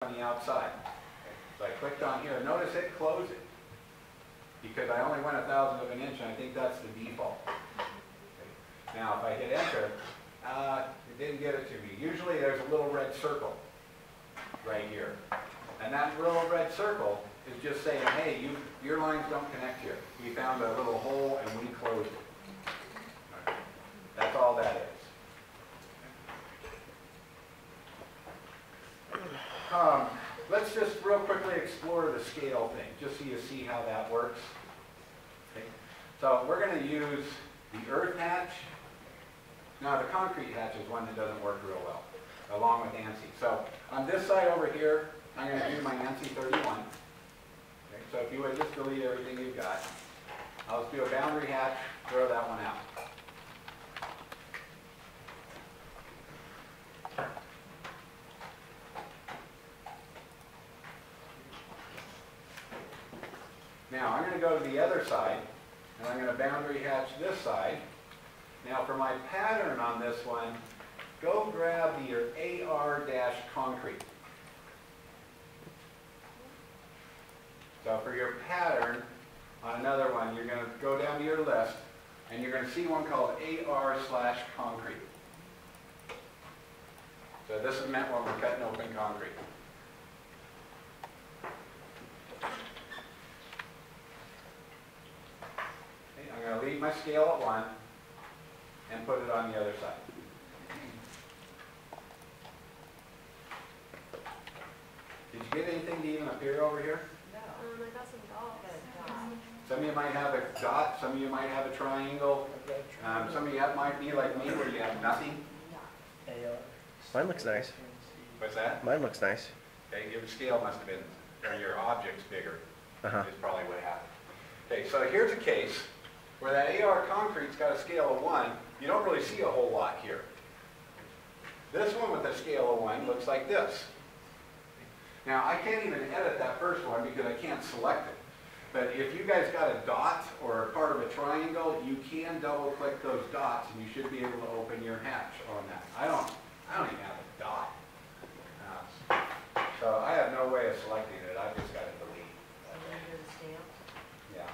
on the outside. So I clicked on here. Notice it closed it because I only went 1/1000 of an inch, and I think that's the default. Okay. Now, if I hit enter, it didn't give it to me. Usually there's a little red circle right here. And that little red circle is just saying, hey, your lines don't connect here. We found a little hole and we closed it. Okay. That's all that is. Let's just real quickly explore the scale thing, just so you see how that works. Okay. So we're going to use the earth hatch. Now the concrete hatch is one that doesn't work real well, along with ANSI. So on this side over here, I'm going to do my ANSI 31. Okay. So if you would just delete everything you've got. I'll just do a boundary hatch, throw that one out. Now I'm going to go to the other side, and I'm going to boundary hatch this side. Now for my pattern on this one, go grab your AR-concrete. So for your pattern on another one, you're going to go down to your list, and you're going to see one called AR/concrete. So this is meant when we're cutting open concrete. I'm going to leave my scale at 1 and put it on the other side. Did you get anything to even appear over here? No. I got some dots. Some of you might have a dot, some of you might have a triangle. Some of you might be like me where you have nothing. Mine looks nice. What's that? Mine looks nice. Okay, your scale must have been, or your object's bigger, is probably what happened. Okay, so here's a case where that AR concrete's got a scale of 1, you don't really see a whole lot here. This one with a scale of 1 looks like this. Now, I can't even edit that first one because I can't select it. But if you guys got a dot or a part of a triangle, you can double click those dots and you should be able to open your hatch on that. I don't even have a dot. So I have no way of selecting it. I've just got to delete. Yeah.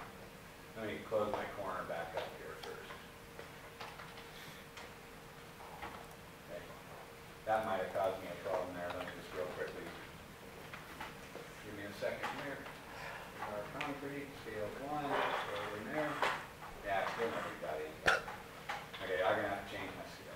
Let me close my corner back up here first. Okay. That might have caused me a problem there. Let me just real quickly. Give me a second here. Our concrete, scale 1, go over in there. Yeah, still never got it. Okay, I'm going to have to change my scale.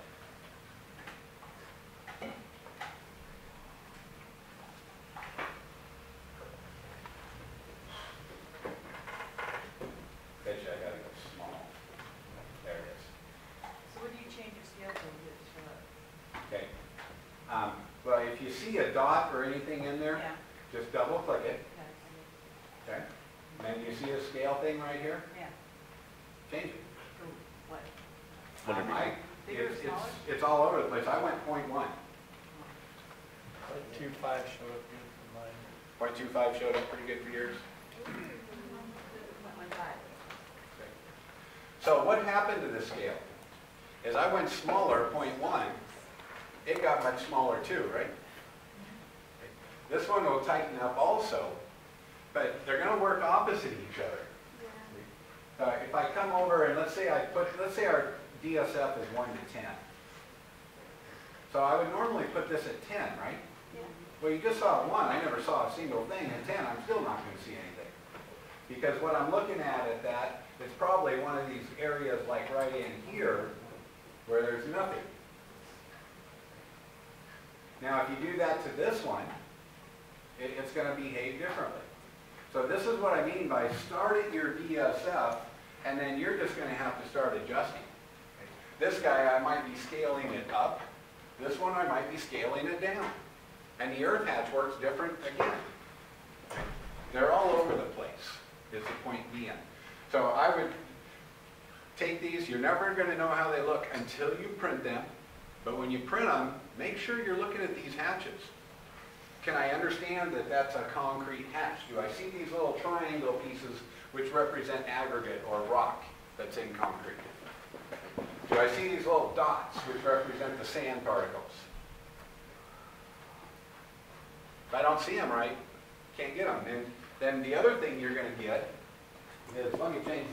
Bet you I got to go small. There it is. So what do you change your scale to? Okay. Well, if you see a dot or anything in there, Yeah. just double click it. Okay. Okay. And then you see a scale thing right here? Yeah. Change it. What? Bigger or smaller? It's all over the place. I went 0.1. 0.25 showed up good for mine. 0.25 showed up pretty good for yours. 1.5. So what happened to this scale? As I went smaller, 0.1, it got much smaller too, right? This one will tighten up also, but they're going to work opposite each other. If I come over and let's say our DSF is 1 to 10. So I would normally put this at 10, right? Yeah. Well, you just saw 1. I never saw a single thing. At 10, I'm still not going to see anything. Because what I'm looking at that is probably one of these areas like right in here where there's nothing. Now, if you do that to this one, it's going to behave differently. So this is what I mean by start at your DSF, and then you're just going to have to start adjusting. This guy, I might be scaling it up. This one, I might be scaling it down. And the earth hatch works different again. They're all over the place, is the point being. So I would take these. You're never going to know how they look until you print them. But when you print them, make sure you're looking at these hatches. Can I understand that that's a concrete hatch? Do I see these little triangle pieces which represent aggregate or rock that's in concrete? Do I see these little dots which represent the sand particles? If I don't see them right, can't get them. And then the other thing you're gonna get is, let me change